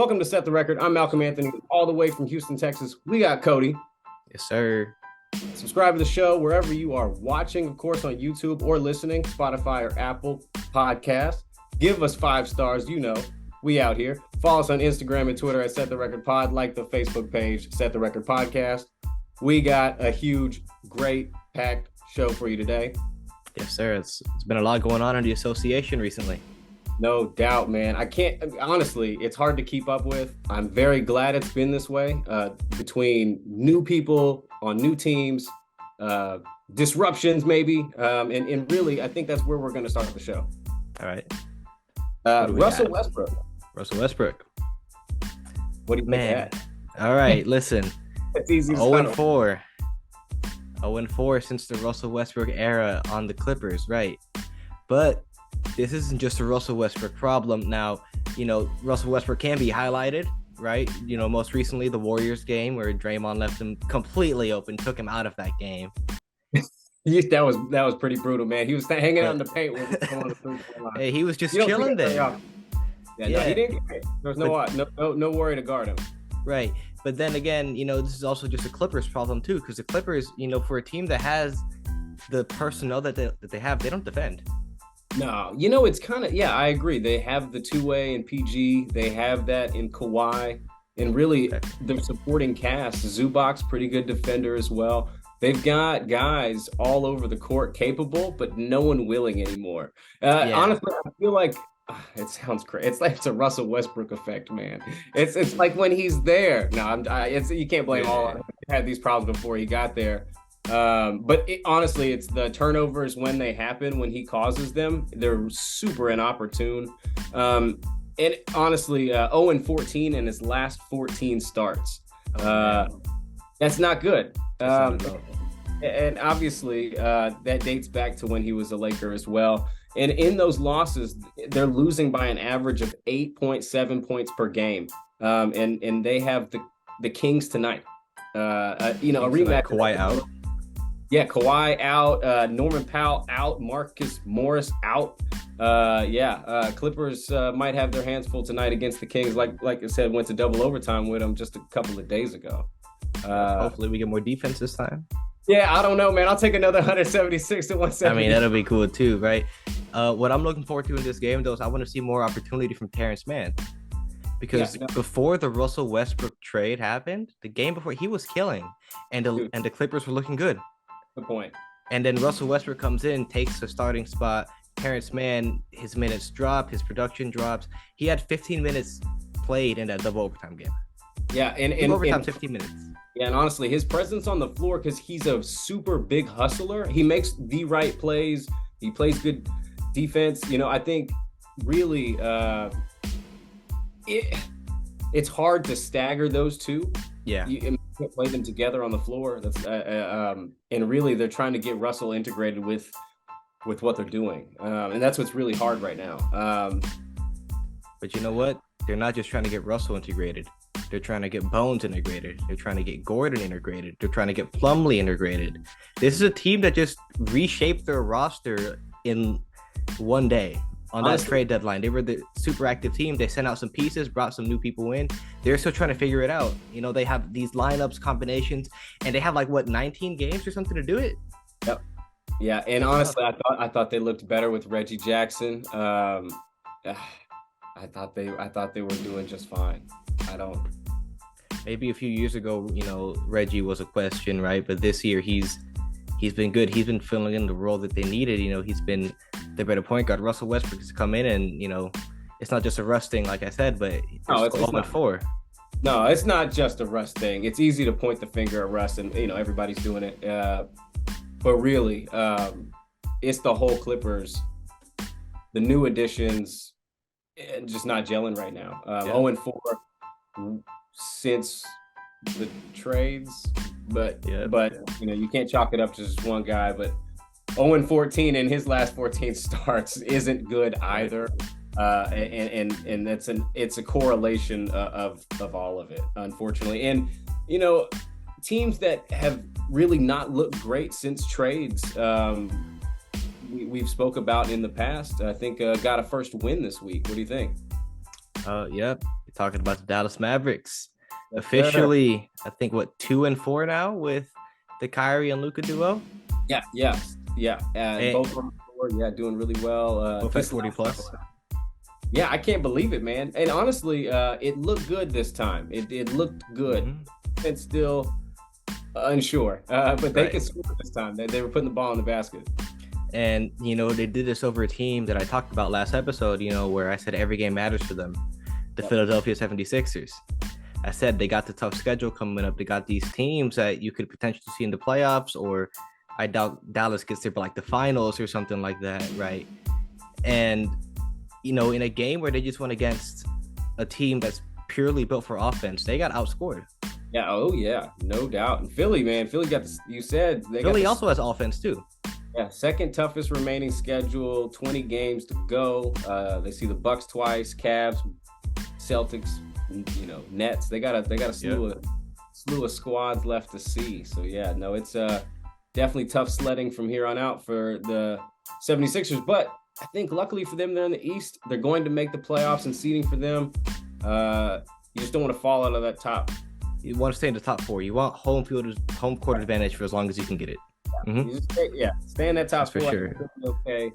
Welcome to Set the Record. I'm Malcolm Anthony, all the way from Houston, Texas. We got Cody. Yes, sir. Subscribe to the show wherever you are watching, of course, on YouTube or listening, Spotify or Apple Podcasts. Give us 5 stars. You know, we out here. Follow us on Instagram and Twitter at Set the Record Pod. Like the Facebook page, Set the Record Podcast. We got a huge, great, packed show for you today. Yes, sir. It's been a lot going on in the association recently. No doubt, man. Honestly, it's hard to keep up with. I'm very glad it's been this way, between new people on new teams, disruptions maybe, and really, I think that's where we're going to start the show. All right. Russell Westbrook. Russell Westbrook. What do you think of that? All right, listen. It's easy to 0-4. 0-4 since the Russell Westbrook era on the Clippers, right? But this isn't just a Russell Westbrook problem. Now, Russell Westbrook can be highlighted, right? Most recently the Warriors game where Draymond left him completely open, took him out of that game. That was pretty brutal, man. He was hanging out in the paint when he was going to the free throw line. Hey, he was just chilling there. No, he didn't. There was no worry to guard him. Right. But then again, this is also just a Clippers problem too, because the Clippers, for a team that has the personnel that they have, they don't defend. No, it's kind of, I agree. They have the two-way in PG. They have that in Kawhi. And really, their supporting cast, Zubac's pretty good defender as well. They've got guys all over the court capable, but no one willing anymore. Honestly, I feel like it sounds crazy. It's like it's a Russell Westbrook effect, man. It's like when he's there. No, you can't blame all of it. He had these problems before he got there. But honestly, it's the turnovers when they happen, when he causes them. They're super inopportune. And honestly, 0-14 in his last 14 starts. That's not good. And obviously, that dates back to when he was a Laker as well. And in those losses, they're losing by an average of 8.7 points per game. And they have the Kings tonight. A rematch. Kawhi out. Yeah, Kawhi out. Norman Powell out. Marcus Morris out. Clippers might have their hands full tonight against the Kings. Like I said, went to double overtime with them just a couple of days ago. Hopefully we get more defense this time. Yeah, I don't know, man. I'll take another 176 to 170. I mean, that'll be cool too, right? What I'm looking forward to in this game, though, is I want to see more opportunity from Terrence Mann. Because before the Russell Westbrook trade happened, the game before, he was killing, and the Clippers were looking good. Good point. And then Russell Westbrook comes in, takes the starting spot. Terrence Mann, his minutes drop, his production drops. He had 15 minutes played in that double overtime game. Yeah, and overtime, 15 minutes. Yeah, and honestly, his presence on the floor, because he's a super big hustler, he makes the right plays. He plays good defense. I think really it's hard to stagger those two. Yeah, you can't play them together on the floor. That's and really they're trying to get Russell integrated with what they're doing, and that's what's really hard right now. But you know what? They're not just trying to get Russell integrated. They're trying to get Bones integrated. They're trying to get Gordon integrated. They're trying to get Plumlee integrated. This is a team that just reshaped their roster in one day on that trade deadline. They were the super active team. They sent out some pieces, brought some new people in. They're still trying to figure it out. They have these lineups, combinations, and they have 19 games or something to do it. Yep. Yeah, and honestly, I thought they looked better with Reggie Jackson. I thought they were doing just fine. Maybe a few years ago, Reggie was a question, right? But this year he's been good. He's been filling in the role that they needed. He's been the better point guard. Russell Westbrook has come in and, it's not just a Russ thing, like I said, but it's 0-4. No, it's not just a Russ thing. It's easy to point the finger at Russ and, everybody's doing it. But really, it's the whole Clippers, the new additions, just not gelling right now. 0-4 since the trades, but you can't chalk it up to just one guy. But 0-14 in his last 14 starts isn't good either, and it's a correlation of all of it, unfortunately. And teams that have really not looked great since trades, we've spoke about in the past, I think got a first win this week. What do you think? Yep. We're talking about the Dallas Mavericks. Yes, sir. Officially, I think, 2-4 now with the Kyrie and Luka duo? Yeah, yeah, yeah. And Both on the floor, yeah, doing really well. both at This 40 last plus. Yeah, I can't believe it, man. And honestly, it looked good this time. It looked good. And still unsure, but they Right. could score this time. They were putting the ball in the basket. And, they did this over a team that I talked about last episode, where I said every game matters for them. The Yep. Philadelphia 76ers. I said they got the tough schedule coming up. They got these teams that you could potentially see in the playoffs, or I doubt Dallas gets there for like the finals or something like that, right? And, in a game where they just went against a team that's purely built for offense, they got outscored. Yeah. Oh, yeah. No doubt. And Philly, man. Philly got the, you said they got Philly the, also has offense too. yeah, second toughest remaining schedule, 20 games to go. They see the Bucks twice, Cavs, Celtics, Nets. They got a slew of squads left to see. So yeah, no, it's definitely tough sledding from here on out for the 76ers. But I think luckily for them, they're in the East. They're going to make the playoffs, and seeding for them. You just don't want to fall out of that top. You want to stay in the top four. You want home court advantage for as long as you can get it. You just stay in that top That's for four. sure. Okay.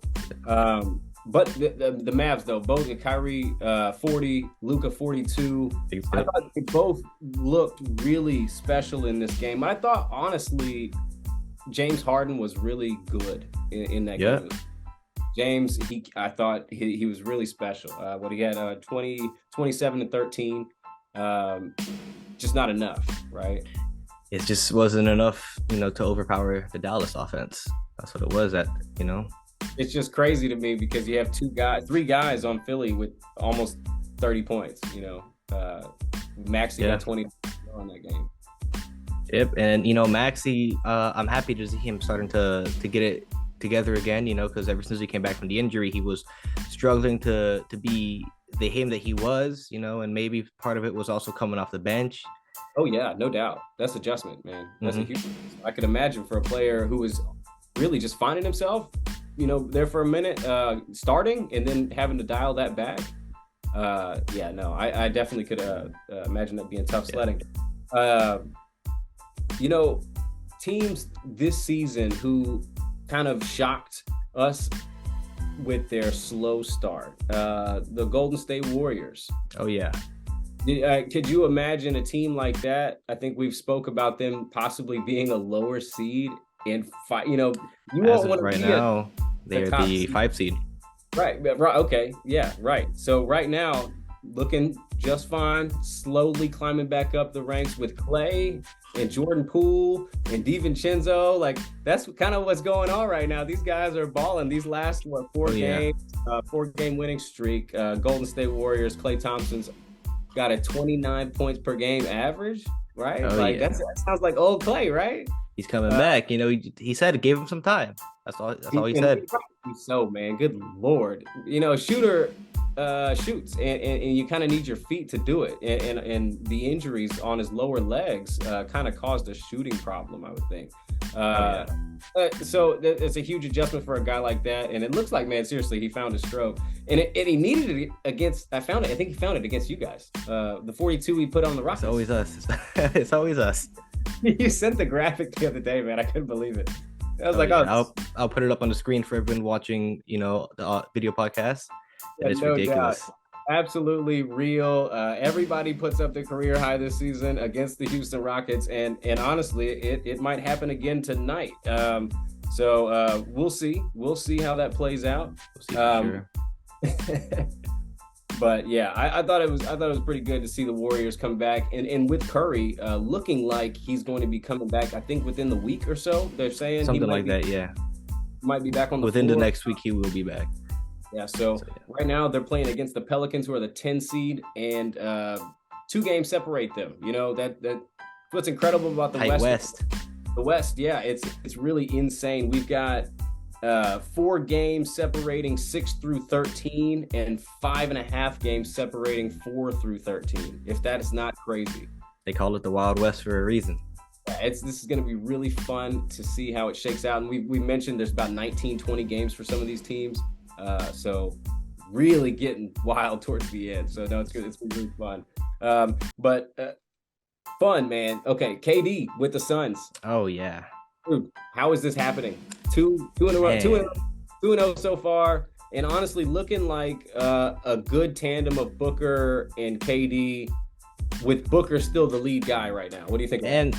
But the Mavs though, both Kyrie 40, Luka 42. I thought they both looked really special in this game. I thought honestly, James Harden was really good in that game. James, I thought he was really special. What he had 27 and 13. Just not enough, right? It just wasn't enough, to overpower the Dallas offense. That's what it was It's just crazy to me because you have three guys on Philly with almost 30 points, Maxey got 20 on that game. Yep. And, Maxey, I'm happy to see him starting to get it together again, because ever since he came back from the injury, he was struggling to be the him that he was, and maybe part of it was also coming off the bench. Oh, yeah, no doubt. That's adjustment, man. That's a huge. I could imagine for a player who was really just finding himself, there for a minute, starting and then having to dial that back. I definitely could imagine that being tough sledding. Teams this season who kind of shocked us with their slow start. The Golden State Warriors. Oh, yeah. Could you imagine a team like that? I think we've spoke about them possibly being a lower seed and fight. You won't want to right be now. They're the seed. 5 seed. Right. Okay. Yeah. Right. So right now, looking just fine. Slowly climbing back up the ranks with Clay and Jordan Poole and DiVincenzo. Like that's kind of what's going on right now. These guys are balling. These last 4-game winning streak. Golden State Warriors. Klay Thompson's got a 29 points per game average, right? That sounds like old Clay, right? He's coming back. He said it gave him some time. That's all he said. So, man, good Lord. Shooter shoots, and you kind of need your feet to do it. And the injuries on his lower legs kind of caused a shooting problem, I would think. So it's a huge adjustment for a guy like that. And it looks like, man, seriously, he found his stroke. And he needed it against, I think he found it against you guys. The 42 he put on the Rockets. It's always us. It's always us. You sent the graphic the other day, man. I couldn't believe it. I was I'll put it up on the screen for everyone watching, the video podcast. It's ridiculous. Doubt. Absolutely real. Everybody puts up their career high this season against the Houston Rockets, and honestly, it might happen again tonight. So we'll see. We'll see how that plays out. We'll see for sure. But yeah, I thought it was pretty good to see the Warriors come back, and with Curry looking like he's going to be coming back. I think within the week or so. They're saying something like that. Yeah, might be back on the within floor. the next week. He will be back. Yeah. So right now they're playing against the Pelicans, who are the 10 seed, and 2 games separate them. That what's incredible about the West. The West, yeah, it's really insane. We've got 4 games separating 6 through 13 and 5.5 games separating 4 through 13. If that is not crazy. They call it the Wild West for a reason. This is going to be really fun to see how it shakes out. And we mentioned there's about 19, 20 games for some of these teams. So really getting wild towards the end. So no, it's good. It's been really fun. But fun, man. Okay, KD with the Suns. Oh yeah, Dude, how is this happening? Two in a row, man. 2-0 so far, and honestly, looking like a good tandem of Booker and KD, with Booker still the lead guy right now. What do you think? And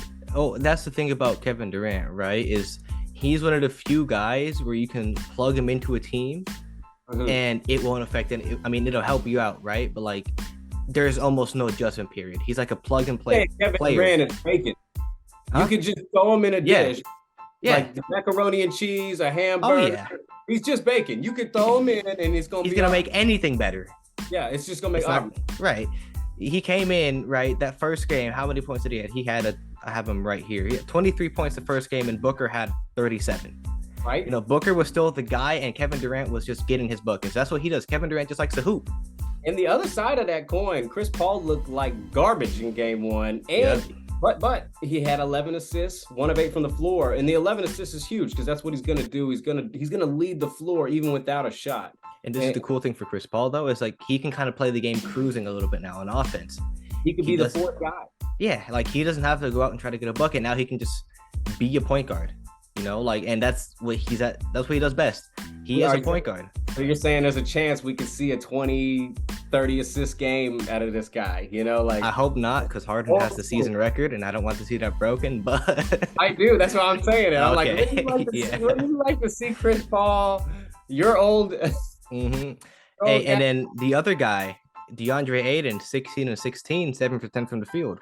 that's the thing about Kevin Durant, right? Is he's one of the few guys where you can plug him into a team and it won't affect it. I mean, it'll help you out, right? But like, there's almost no adjustment period. He's like a plug and play Kevin player. Durant is bacon. Huh? You could just throw him in a dish, Yeah. like the macaroni and cheese, a hamburger. Oh yeah. He's just bacon. You could throw him in, and he's gonna make anything better. Yeah, it's just gonna make right. He came in right that first game. How many points did he have? I have him right here. He had 23 points the first game, and Booker had 37. Right. You know, Booker was still the guy, and Kevin Durant was just getting his buckets. That's what he does. Kevin Durant just likes to hoop. And the other side of that coin, Chris Paul looked like garbage in game one, and but he had 11 assists, 1 of 8 from the floor, and the 11 assists is huge because that's what he's gonna do. He's gonna lead the floor even without a shot. And this is the cool thing for Chris Paul, though, is like he can kind of play the game cruising a little bit now on offense. He could be the fourth guy. Yeah, like he doesn't have to go out and try to get a bucket. Now he can just be a point guard, you know, like, and that's what he's at. That's what he does best. He is a point guard. So you're saying there's a chance we could see a 20, 30 assist game out of this guy, you know, like. I hope not, because Harden has the season record, and I don't want to see that broken, but. I do. That's what I'm saying. And I'm like, wouldn't you like to see Chris Paul, your old. Mm-hmm. Hey, and then the other guy, DeAndre Ayton, 16 and 16, 7 for 10 from the field.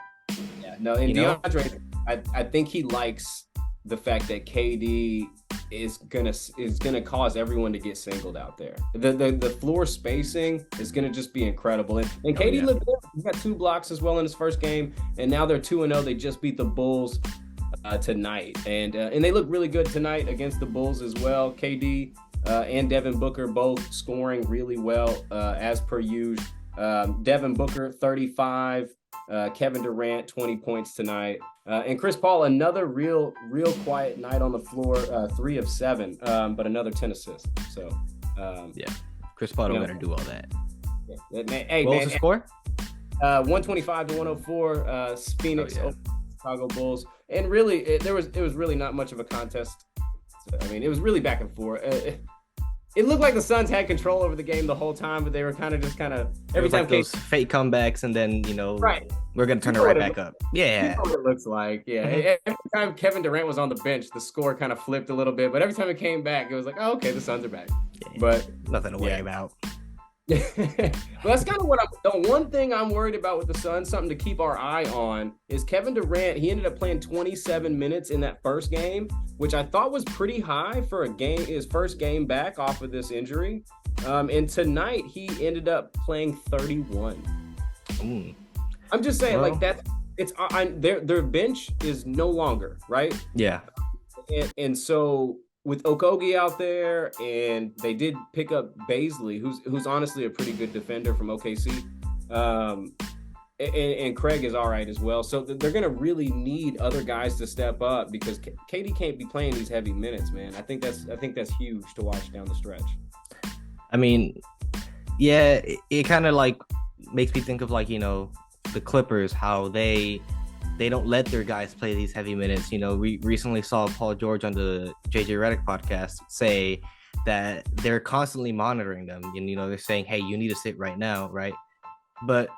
Yeah, no, and DeAndre, I think he likes the fact that KD is gonna cause everyone to get singled out there. The floor spacing is gonna just be incredible. And KD looked good. He got 2 blocks as well in his first game, and now they're 2-0. They just beat the Bulls tonight, and they look really good tonight against the Bulls as well. KD and Devin Booker both scoring really well as per usual. Devin Booker 35, Kevin Durant 20 points tonight, and Chris Paul another real quiet night on the floor, 3 of 7, but another 10 assists. So Chris Paul don't gotta do all that. Hey, what was the score? 125 to 104. Phoenix over Chicago Bulls, and really it was really not much of a contest. I mean, it was really back and forth. It looked like the Suns had control over the game the whole time, but they were kind of every time like those fake comebacks, and then we're gonna turn it right back up. Yeah, you know what it looks like. Yeah, every time Kevin Durant was on the bench, the score kind of flipped a little bit, but every time it came back, it was like, oh, okay, the Suns are back. But nothing to worry about. Well, that's kind of what the one thing I'm worried about with the Suns, something to keep our eye on, is Kevin Durant. He ended up playing 27 minutes in that first game, which I thought was pretty high for his first game back off of this injury. And tonight he ended up playing 31. I'm just saying, their bench is no longer right. Yeah, and so. With Okogie out there, and they did pick up Baisley, who's honestly a pretty good defender from OKC, and Craig is all right as well. So they're going to really need other guys to step up because KD can't be playing these heavy minutes, man. I think that's huge to watch down the stretch. I mean, yeah, it kind of like makes me think of the Clippers, how they don't let their guys play these heavy minutes. We recently saw Paul George on the JJ Redick podcast say that they're constantly monitoring them. And, they're saying, hey, you need to sit right now, right? But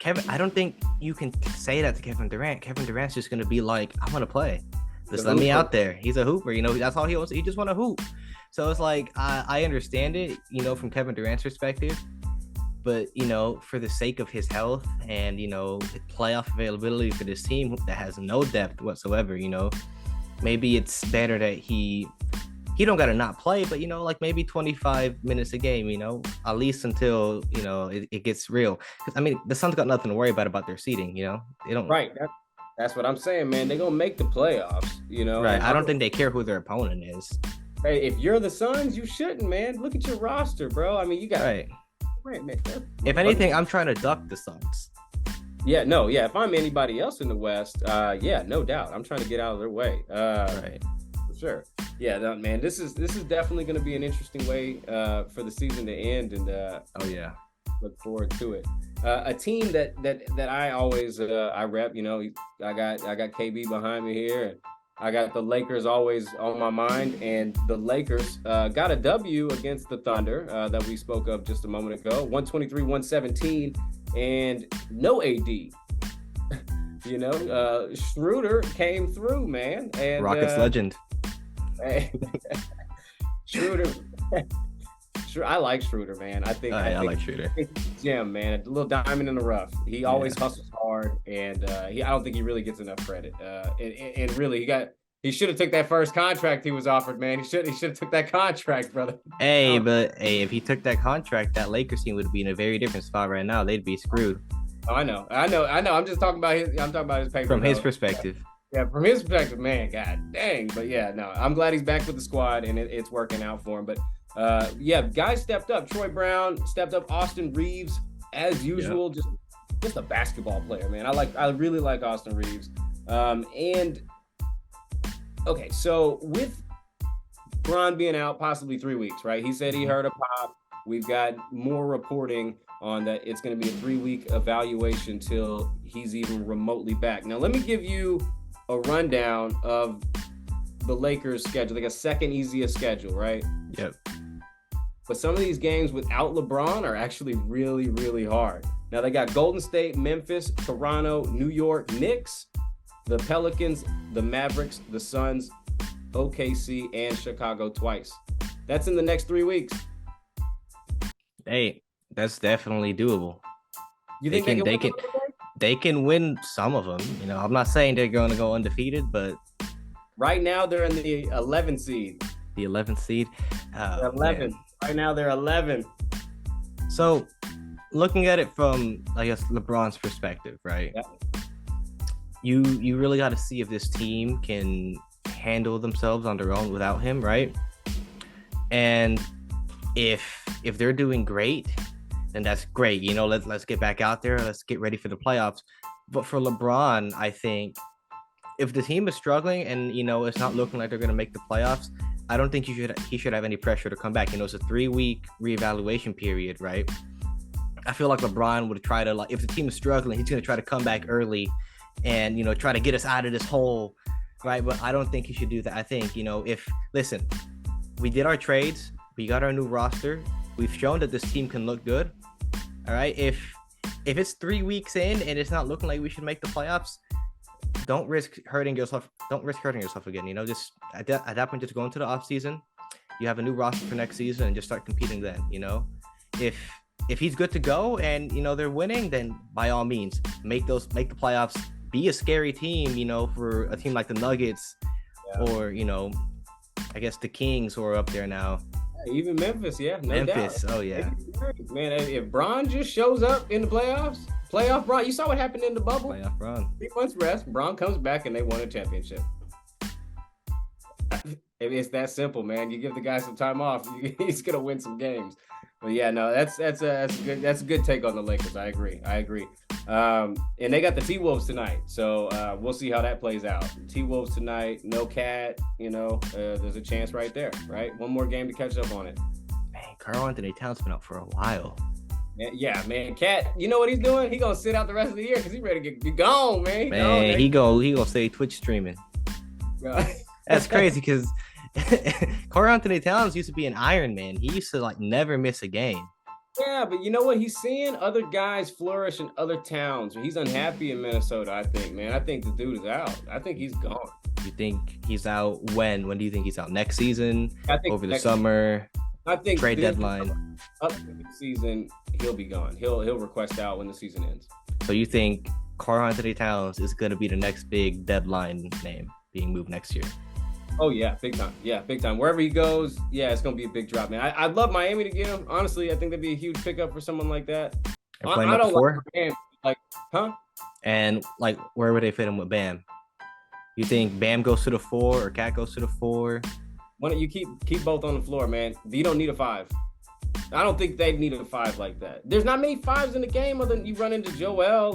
I don't think you can say that to Kevin Durant. Kevin Durant's just going to be like, I'm going to play. Just let me out there. He's a hooper. That's all he wants. He just want to hoop. So it's like, I understand it, from Kevin Durant's perspective. But, for the sake of his health and, playoff availability for this team that has no depth whatsoever, maybe it's better that he don't got to not play, but, maybe 25 minutes a game, at least until, it gets real. Because, I mean, the Suns got nothing to worry about their seeding, They don't. Right. That's what I'm saying, man. They're going to make the playoffs, Right. I don't think they care who their opponent is. Hey, if you're the Suns, you shouldn't, man. Look at your roster, bro. I mean, you got... Right. Man. If anything, I'm trying to duck the Suns. If I'm anybody else in the West, no doubt, I'm trying to get out of their way. Right, for sure. Yeah, no, man, this is definitely going to be an interesting way for the season to end, and Oh yeah. look forward to it. A team that I always I rep, I got KB behind me here, and I got the Lakers always on my mind, and the Lakers got a W against the Thunder that we spoke of just a moment ago, 123-117, and no AD. Schroeder came through, man, and Rockets legend. Schroeder. I like Schroeder, man. I like Schroeder. Jim, man, a little diamond in the rough. He always hustles hard, and I don't think he really gets enough credit. And really, he should have took that first contract he was offered, man. He should have took that contract, brother. But if he took that contract, that Lakers team would be in a very different spot right now. They'd be screwed. Oh, I know. I'm just talking about his. I'm talking about his paper From his perspective. Yeah, from his perspective, man, god dang. But yeah, no, I'm glad he's back with the squad, and it's working out for him. But guys stepped up. Troy Brown stepped up. Austin Reeves, as usual, just a basketball player, man. I really like Austin Reeves. And okay, so with Bron being out possibly 3 weeks, right? He said he heard a pop. We've got more reporting on that. It's going to be a 3-week evaluation till he's even remotely back. Now, let me give you a rundown of the Lakers' schedule. They got second easiest schedule, right? Yep. But some of these games without LeBron are actually really, really hard. Now, they got Golden State, Memphis, Toronto, New York, Knicks, the Pelicans, the Mavericks, the Suns, OKC, and Chicago twice. That's in the next 3 weeks. Hey, that's definitely doable. You think they can win some of them? I'm not saying they're going to go undefeated, but right now they're in the 11th seed. The 11th seed. 11. Man. Right now they're 11. So, looking at it from, I guess, LeBron's perspective, right? Yeah. You really got to see if this team can handle themselves on their own without him, right? And if they're doing great, then that's great. Let's get back out there. Let's get ready for the playoffs. But for LeBron, I think if the team is struggling and it's not looking like they're going to make the playoffs, I don't think he should have any pressure to come back. It's a 3-week reevaluation period, right? I feel like LeBron would try to, if the team is struggling, he's going to try to come back early and try to get us out of this hole, right? But I don't think he should do that. I think listen, we did our trades. We got our new roster. We've shown that this team can look good. All right. If it's 3 weeks in and it's not looking like we should make the playoffs, don't risk hurting yourself. Don't risk hurting yourself again. Just at that point, just go into the off season. You have a new roster for next season and just start competing then. If he's good to go and they're winning, then by all means make the playoffs. Be a scary team. For a team like the Nuggets, or I guess the Kings who are up there now. Even Memphis, yeah, Memphis, doubt. Oh yeah, man. If Bron just shows up in the playoff Bron, you saw what happened in the bubble. Playoff Bron. 3 months rest, Bron comes back and they won a championship. It's that simple, man. You give the guy some time off, he's gonna win some games. But yeah, no, that's a good take on the Lakers. I agree. And they got the T-Wolves tonight, so we'll see how that plays out. T-Wolves tonight, no Cat. There's a chance right there, right? One more game to catch up on it. Man, Karl-Anthony Towns been out for a while. Yeah, man. Cat, you know what he's doing? He gonna sit out the rest of the year because he's ready to get gone, man. He gonna stay Twitch streaming. That's crazy because Karl-Anthony Towns used to be an Iron Man. He used to never miss a game. Yeah, but you know what? He's seeing other guys flourish in other towns. He's unhappy in Minnesota, I think, man. I think the dude is out. I think he's gone. You think he's out when? When do you think he's out? Next season? I think over the summer? I think trade deadline. Up to the season, he'll be gone. He'll request out when the season ends. So you think Karl-Anthony Towns is going to be the next big deadline name being moved next year? Oh, yeah, big time. Yeah, big time. Wherever he goes, yeah, it's going to be a big drop, man. I'd love Miami to get him. Honestly, I think that'd be a huge pickup for someone like that. I don't like Miami. Huh? And, where would they fit him with Bam? You think Bam goes to the 4 or Cat goes to the 4? Why don't you keep both on the floor, man? You don't need a 5. I don't think they need a 5 like that. There's not many 5s in the game other than you run into Joel.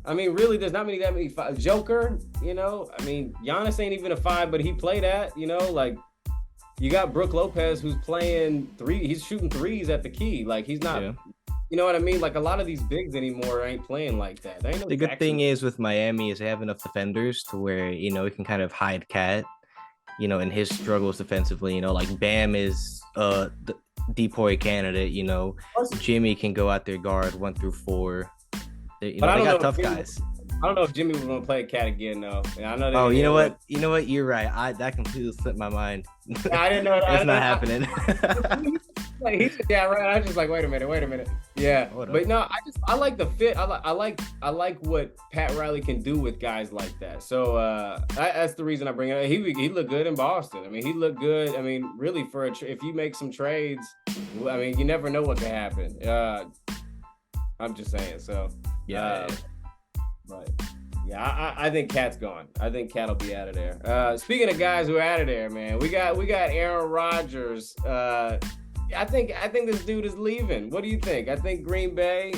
I mean, really, there's not that many Joker, I mean, Giannis ain't even a 5, but he played at, like you got Brook Lopez who's playing he's shooting threes at the key. Like he's not, Yeah. you know what I mean? Like a lot of these bigs anymore ain't playing like that. There ain't no The good Jackson. thing is with Miami is they have enough defenders to where, he can kind of hide Cat, in his struggles defensively. Like Bam is the depoy candidate, Jimmy can go out there guard 1 through 4. They got tough guys. I don't know if Jimmy was going to play a Cat again, though. I know. Oh, you know what? You know what? You're right. That completely slipped my mind. I didn't know. It's not happening. Yeah, right. I was just like, wait a minute. Yeah, but no, I like the fit. I like what Pat Riley can do with guys like that. So that's the reason I bring it up. He looked good in Boston. I mean, he looked good. I mean, really if you make some trades, I mean, you never know what can happen. I'm just saying. So yeah. But yeah, I think Cat's gone. I think Cat will be out of there. Speaking of guys who are out of there, man, we got Aaron Rodgers. I think this dude is leaving. What do you think? I think Green Bay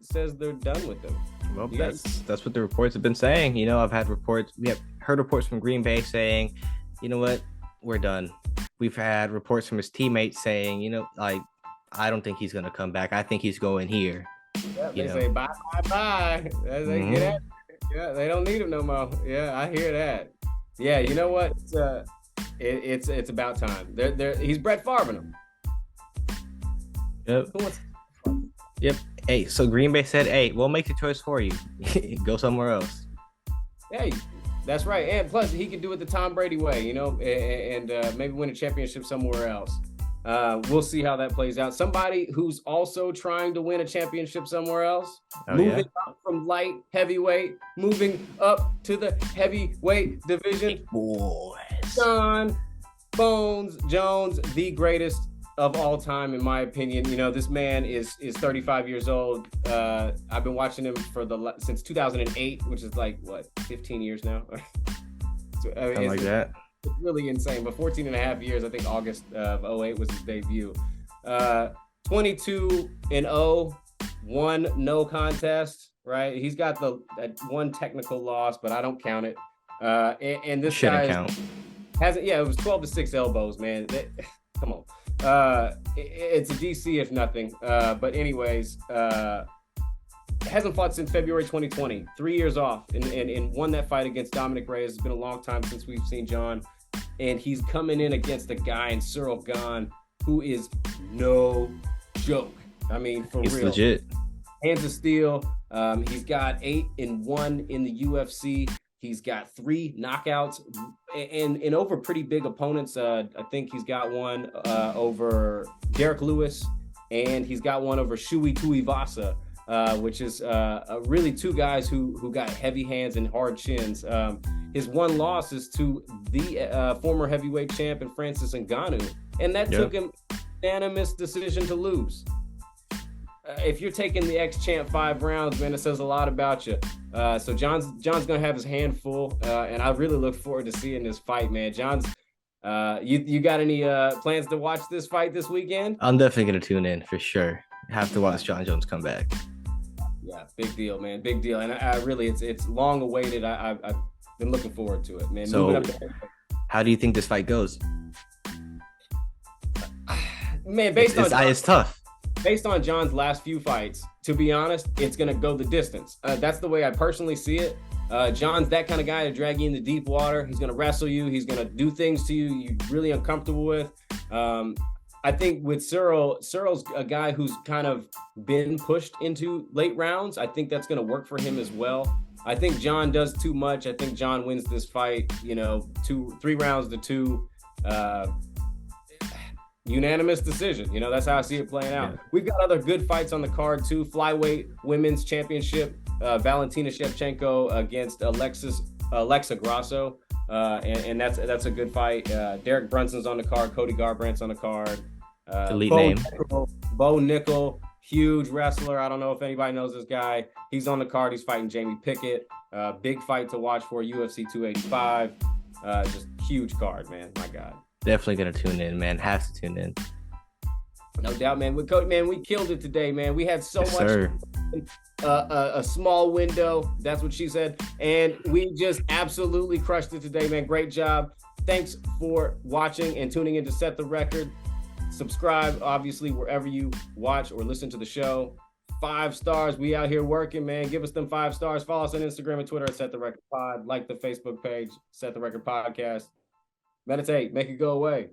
says they're done with him. Well, that's what the reports have been saying. We have heard reports from Green Bay saying, you know what, we're done. We've had reports from his teammates saying, like, I don't think he's gonna come back. I think he's going here. Yeah, they say bye. As they get at it. Yeah, they don't need him no more. Yeah, I hear that. Yeah, you know what? It's about time. He's Brett Favre him. Yep. Hey, so Green Bay said, "Hey, we'll make the choice for you. Go somewhere else." Hey, that's right. And plus, he can do it the Tom Brady way, and maybe win a championship somewhere else. We'll see how that plays out. Somebody who's also trying to win a championship somewhere else, moving up from light heavyweight, moving up to the heavyweight division. Boys. John Bones Jones, the greatest of all time, in my opinion. This man is 35 years old. I've been watching him since 2008, which is like, what, 15 years now? Something like that. It's really insane, but 14 and a half years. I think August of 08 was his debut. 22-0, 1 no contest, right? He's got that 1 technical loss, but I don't count it. And this guy hasn't. Yeah, it was 12-6 elbows, man. Come on. It's a DC if nothing. But anyways, hasn't fought since February 2020, 3 years off, and won that fight against Dominic Reyes. It's been a long time since we've seen John, and he's coming in against a guy in Cyril Gane who is no joke. I mean, for real. He's legit. Hands of steel. He's got 8-1 in the UFC. He's got 3 knockouts and over pretty big opponents. I think he's got one over Derek Lewis, and he's got one over Shui Tuivasa. Which is really 2 guys who got heavy hands and hard chins. His 1 loss is to the former heavyweight champion Francis Ngannou, and that took him unanimous decision to lose. If you're taking the ex-champ 5 rounds, man, it says a lot about you. So John's gonna have his hand full, and I really look forward to seeing this fight, man. John's, you got any plans to watch this fight this weekend? I'm definitely gonna tune in for sure. Have to watch John Jones come back. Yeah, big deal, man. Big deal. And I really, it's long awaited. I've been looking forward to it, man. So, how do you think this fight goes? Man, it's tough. Based on John's last few fights, to be honest, it's going to go the distance. That's the way I personally see it. John's that kind of guy to drag you into deep water. He's going to wrestle you. He's going to do things to you you're really uncomfortable with. I think with Cyril's a guy who's kind of been pushed into late rounds. I think that's going to work for him as well. I think John does too much. I think John wins this fight, 3 rounds to 2, unanimous decision. That's how I see it playing out. Yeah. We've got other good fights on the card too. Flyweight women's championship, Valentina Shevchenko against Alexa Grasso. And that's a good fight. Derek Brunson's on the card. Cody Garbrandt's on the card. Elite name. Bo Nickel, huge wrestler. I don't know if anybody knows this guy. He's on the card. He's fighting Jamie Pickett. Big fight to watch for, UFC 285. Just huge card, man. My God. Definitely gonna tune in, man. Have to tune in. No doubt, man. With Cody, man, we killed it today, man. We had so Yes, much sir. a small window. That's what she said. And we just absolutely crushed it today, man. Great job. Thanks for watching and tuning in to Set the Record. Subscribe, obviously, wherever you watch or listen to the show. 5 stars. We out here working, man. Give us them 5 stars. Follow us on Instagram and Twitter at Set the Record Pod. Like the Facebook page, Set the Record Podcast. Meditate, make it go away.